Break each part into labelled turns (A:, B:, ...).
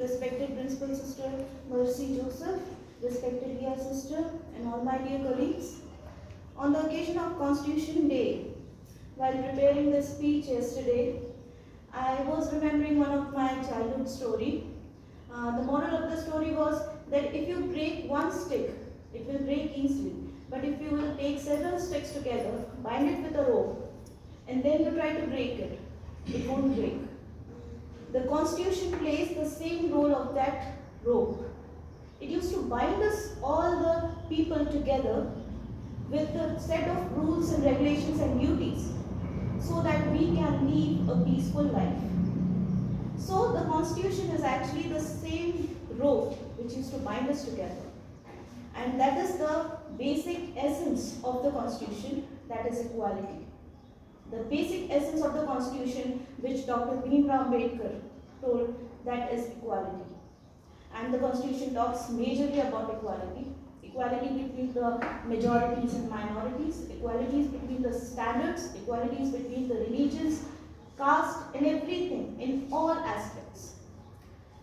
A: respected Principal Sister Mercy Joseph, respected dear sister, and all my dear colleagues. On the occasion of Constitution Day, while preparing this speech yesterday, I was remembering one of my childhood story. The moral of the story was that if you break one stick, it will break easily. But if you will take several sticks together, bind it with a rope, and then you try to break it, it won't break. The Constitution plays the same role of that rope. It used to bind us, all the people together, with a set of rules and regulations and duties, so that we can live a peaceful life. So the Constitution is actually the same rope which used to bind us together. And that is the basic essence of the Constitution, that is equality. The basic essence of the Constitution which Dr. Bhimrao Ambedkar told, that is equality. And the Constitution talks majorly about equality. Equality between the majorities and minorities, equalities between the standards, equalities between the religions, caste, and everything in all aspects.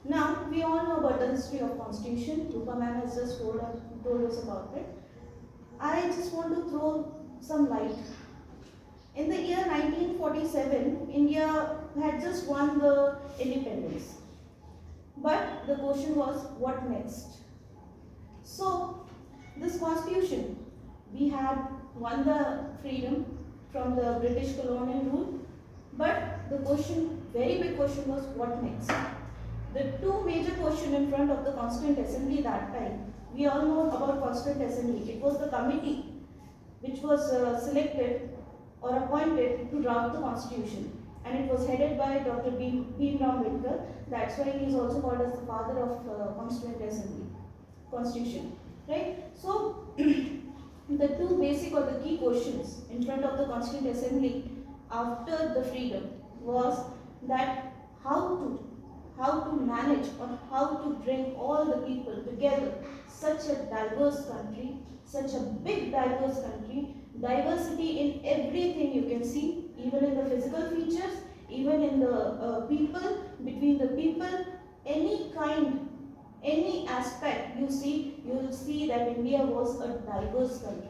A: Now, we all know about the history of Constitution. Rupa ma'am has just told us about it. I just want to throw some light. In the year 1947, India had just won the independence. But the question was, what next? So, this Constitution, we had won the freedom from the British colonial rule, but the question, very big question was, what next? The two major questions in front of the Constituent Assembly that time, we all know about Constituent Assembly. It was the committee which was selected or appointed to draft the Constitution, and it was headed by Dr. Bhimrao Ambedkar. That's why he is also called as the father of Constituent Assembly, Constitution, right? So, the two basic or the key questions in front of the Constituent Assembly after the freedom was that how to manage or how to bring all the people together. Such a diverse country, such a big diverse country, diversity in everything you can see, even in the physical features, even in the people, between the people, any kind, any aspect you see, you will see that India was a diverse country.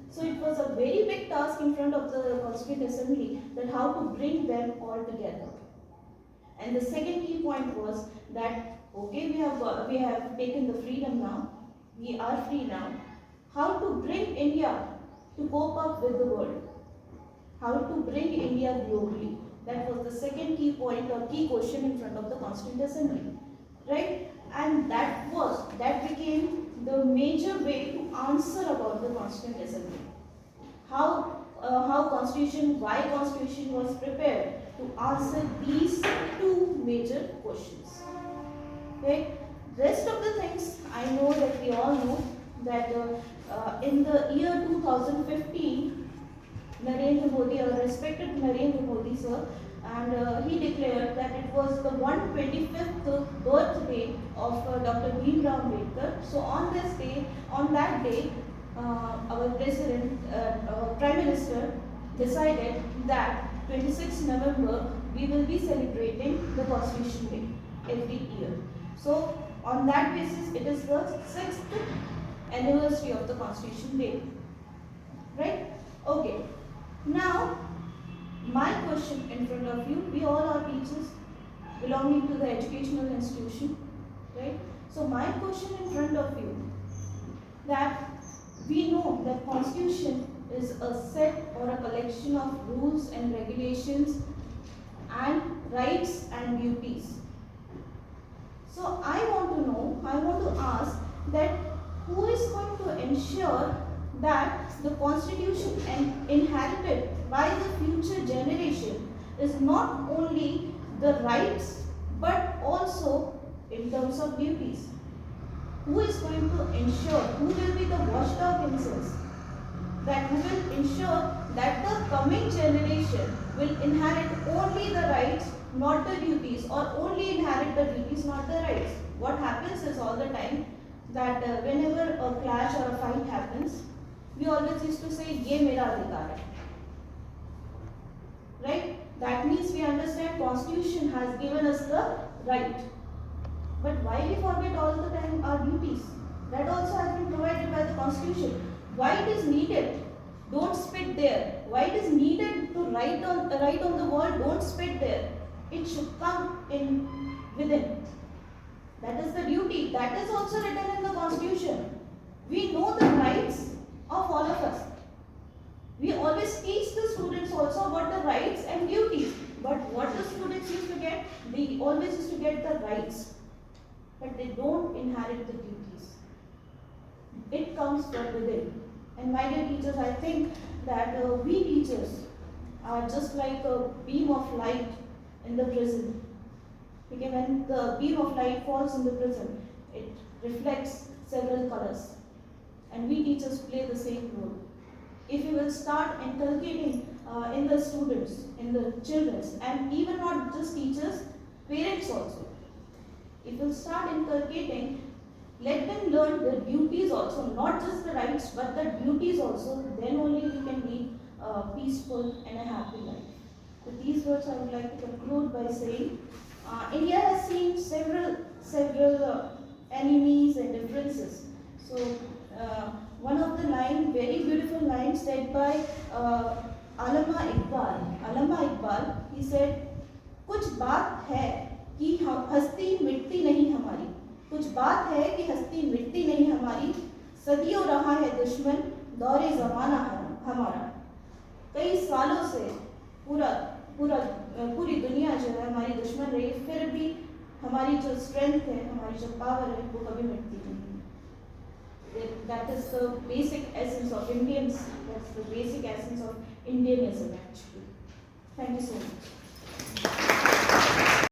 A: So it was a very big task in front of the Constituent Assembly, that how to bring them all together. And the second key point was that, okay, we have taken the freedom now, we are free now. How to bring India to cope up with the world? How to bring India globally? That was the second key point or key question in front of the Constituent Assembly, right? And that became the major way to answer about the Constituent Assembly. How Constitution, why Constitution was prepared to answer these two major questions. Okay? Rest of the things, I know that we all know that in the year 2015, Narendra Modi, our respected Narendra Modi sir, and he declared that it was the 125th birthday of Dr. Bhimrao Ambedkar. So on this day, on that day, our president, our prime minister decided that 26 November we will be celebrating the Constitution Day every year. So on that basis, it is the 6th anniversary of the Constitution Day, right? Okay. Now, my question in front of you, we all are teachers belonging to the educational institution, right? So my question in front of you, that we know that Constitution is a set or a collection of rules and regulations and rights and duties. So I want to ask that who is going to ensure that the Constitution inherited by the future generation is not only the rights but also in terms of duties? Who is going to ensure, who will be the watchdog himself, that who will ensure that the coming generation will inherit only the rights, not the duties, or only inherit the duties, not the rights? What happens is all the time that whenever a clash or a fight happens, we always used to say, "Ye mera adhikar hai." Right? That means we understand Constitution has given us the right. But why we forget all the time our duties? That also has been provided by the Constitution. Why it is needed? Don't spit there. Why it is needed to write on the wall? Don't spit there. It should come in within. That is the duty. That is also written in the Constitution. We know the rights of all of us. We always teach the students also about the rights and duties. But what the students used to get? They always used to get the rights. But they don't inherit the duties. It comes from within. And my dear teachers, I think that we teachers are just like a beam of light in the prison. Okay, when the beam of light falls in the prison, it reflects several colors. And we teachers play the same role. If you will start inculcating in the students, in the children, and even not just teachers, parents also. If you will start inculcating, let them learn the duties also, not just the rights, but the duties also. Then only we can lead a peaceful and a happy life. With these words, I would like to conclude by saying, India has seen several enemies and differences. So, one of the very beautiful lines said by Allama Iqbal, he said, कुछ बात है कि हस्ती मिटती नहीं हमारी, कुछ बात है कि हस्ती मिटती नहीं हमारी, सदियों रहा है दुश्मन दौरे ज़माना हमारा। कई सालों से पूरी दुनिया जो है हमारी दुश्मन रही, फिर भी हमारी जो स्ट्रेंथ है, हमारी जो पावर है, वो कभी मिटती नहीं। That is the basic essence of Indians. That's the basic essence of Indianism actually. Thank you so much.